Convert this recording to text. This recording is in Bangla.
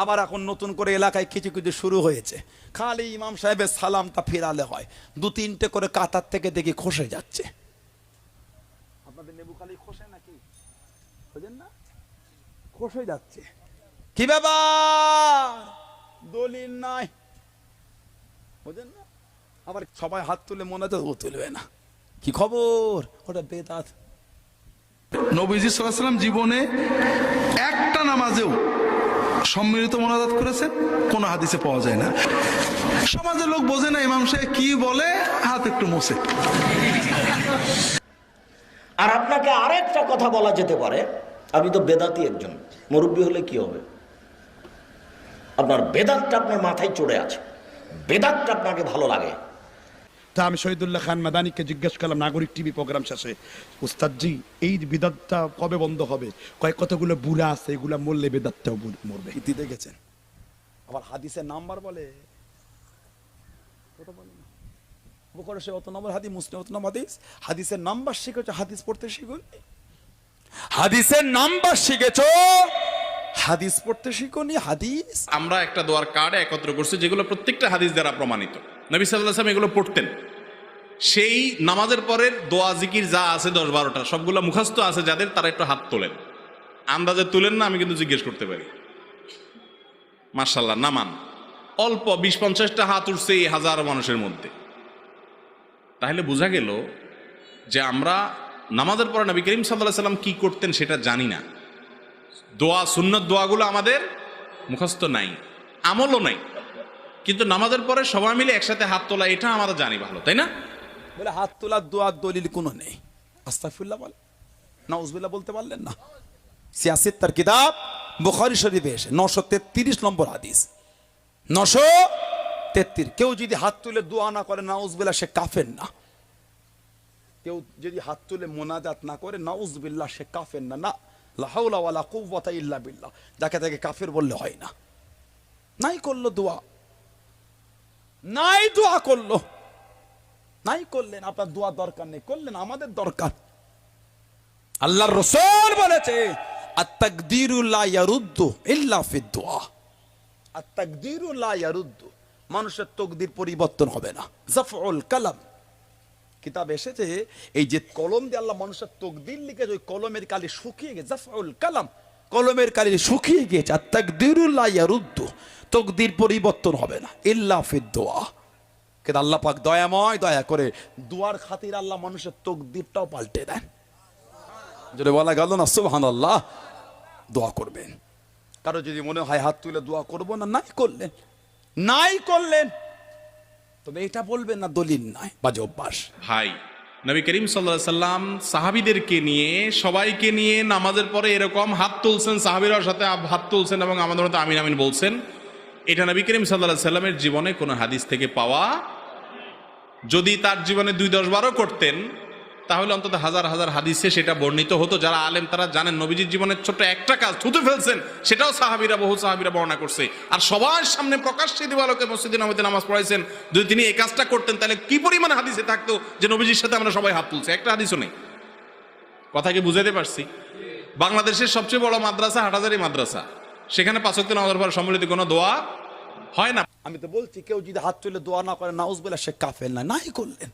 আবার এখন নতুন করে এলাকায় কিছু কিছু শুরু হয়েছে, খালি ইমাম সাহেবের সালামটা ফেরালে হয়, 2-3টে করে কাতার থেকে দেখি খসে যাচ্ছে। আপনাদের নেবু খালি খসে নাকি? বুঝেন না, খসে যাচ্ছে। কি ব্যাপার? দলিল নাই, বুঝেন না? আবার সবাই হাত তুলে মনে তো ও তুলবে না, কি খবর? ওটা বেদাত। নবীজি সাল্লাল্লাহু আলাইহি ওয়াসাল্লাম জীবনে একটা নামাজেও সম্মিলিত মোনাজাত করেছেন কোন হাদিসে পাওয়া যায় না। সমাজের লোক বোঝে না ইমাম সাহেব কি বলে, হাত একটু মোছে। আর আপনাকে আরেকটা কথা বলা যেতে পারে, আপনি তো বেদাতি একজন, মুরব্বী হলে কি হবে? আপনার বেদাতটা আপনার মাথায় চড়ে আছে, বেদাতটা আপনাকে ভালো লাগে। তা আমি শহীদুল্লাহ খান মাদানিকে জিজ্ঞেস করলাম নাগরিক টিভি প্রোগ্রাম শেষে, উস্তাদজি এই বিদাতটা কবে বন্ধ হবে? কতগুলো বুড়া আছে, এগুলা মরলে বেদাতটাও মরবে। ইতি দেখেছেন? আবার হাদিসের নাম্বার বলে, ওটা বলে না। বুখারী সে অত নম্বর হাদিস, মুসলিম অত নম্বর হাদিস। হাদিসের নাম্বার শিখেছো, হাদিস পড়তে শিখো। হাদিসের নাম্বার শিখেছো, হাদিস পড়তে শিখোনি। হাদিস আমরা একটা দোয়ার কার্ড একত্র করছি যেগুলো প্রত্যেকটা হাদিস দ্বারা প্রমাণিত। নবী সাল্লাল্লাহু আলাইহি ওয়াসাল্লাম এগুলো পড়তেন। সেই নামাজের পরের দোয়া জিকির যা আছে 10-12টা সবগুলো মুখস্থ আছে যাদের, তারা একটু হাত তোলেন। আন্দাজে তুলেন না, আমি কিন্তু জিজ্ঞেস করতে পারি। মাশাআল্লাহ, নামান অল্প 20-50টা হাত উঠছে এই হাজার মানুষের মধ্যে। তাহলে বোঝা গেল যে আমরা নামাজের পরে নবী করিম সাল্লাল্লাহু আলাইহি ওয়াসাল্লাম কি করতেন সেটা জানি না। দোয়া, সুন্নত দোয়াগুলো আমাদের মুখস্থ নাই, আমলও নাই, কিন্তু নামাজের পরে সবাই মিলে একসাথে হাত তোলা এটা আমরা জানি ভালো, তাই না? বলে হাত তোলার দোয়ার দলিল কোনো নেই। আস্তাগফিরুল্লাহ বলে, নাউজুবিল্লাহ বলতে পারলেন না? সিয়াসিত তার কিতাব বুখারী শরীফে এসে 933 নম্বর হাদিস, 933। কেউ যদি হাত তুলে দোয়া না করে নাউজুবিল্লাহ, সে কাফের না। কেউ যদি হাত তুলে মোনাজাত না করে নাউজুবিল্লাহ, সে কাফের না। না লা হাওলা ওয়ালা কুওয়াতা ইল্লা বিল্লাহ, যাকে তাকে কাফের বললে হয় না। নাই করলো দোয়া, নাই দোয়া করলো, নাই করলেন, আপনার দোয়া দরকার নেই, করলেন আমাদের দরকার। আল্লাহর রাসূল বলেছে আত-তাকদীরু লা ইয়ারুদ্দু ইল্লা ফিদ-দুআ। আত-তাকদীরু লা ইয়ারুদ্দু, মানুষের তকদির পরিবর্তন হবে না। জাফউল কালাম কিতাব এসেছে, এই যে কলম দিয়ে আল্লাহ মানুষের তকদির লিখেছে, ওই কলমের কালি শুকিয়ে গেছে। জাফউল কালাম, কলমের কালি শুকিয়ে গেছে। আত-তাকদীরু লা ইয়ারুদ্দু, তকদির পরিবর্তন হবে না ইল্লা ফিদ-দুআ। কিন্তু আল্লাহ পাক দয়াময়, দয়া করে দুয়ার খাতির আল্লাহ মানুষের তকদিরটাও পাল্টে দেন। যদি বলা গেল না সুবহানাল্লাহ, দোয়া করবেন। কারো যদি মনে হয় হাত তুলে দোয়া করবো না, নাই করলেন, নাই করলেন, তবে এটা বলবেন না দলিল নাই, বাজে অভ্যাস। ভাই, নবী করিম সাল্লাল্লাহু আলাইহি সাল্লাম সাহাবীদেরকে নিয়ে, সবাইকে নিয়ে নামাজের পরে এরকম হাত তুলছেন, সাহাবীরাও সাথে হাত তুলছেন এবং আমাদের মতো আমিন আমিন বলছেন। এটা নবী করিম সাল্লাল্লাহু আলাইহি সাল্লামের জীবনে কোনো হাদিস থেকে পাওয়া। যদি তার জীবনে 2-10-12 করতেন, তাহলে অন্তত হাজার হাজার হাদিসে সেটা বর্ণিত হতো। যারা আলেম তারা জানেন নবীজির জীবনের ছোট্ট একটা কাজ থুতু ফেলছেন, সেটাও সাহাবীরা, বহু সাহাবীরা বর্ণনা করছে। আর সবার সামনে প্রকাশ্যে দিবালোকে মসজিদে নববীতে নামাজ পড়াইছেন। যদি তিনি এই কাজটা করতেন, তাহলে কি পরিমাণে হাদিসে থাকতো যে নবীজির সাথে আমরা সবাই হাত তুলছি? একটা হাদিসও নেই। কথা কি বুঝাইতে পারছি? বাংলাদেশের সবচেয়ে বড় মাদ্রাসা হাটহাজারী মাদ্রাসা, সেখানে 5 ওয়াক্ত নামাজের পর সম্মিলিত কোনো দোয়া হয় না। আমি তো বলছি, কেউ যদি হাত তুলে দোয়া না করে নাউজুবিল্লাহ, সে কাফের না, নাই করলেন।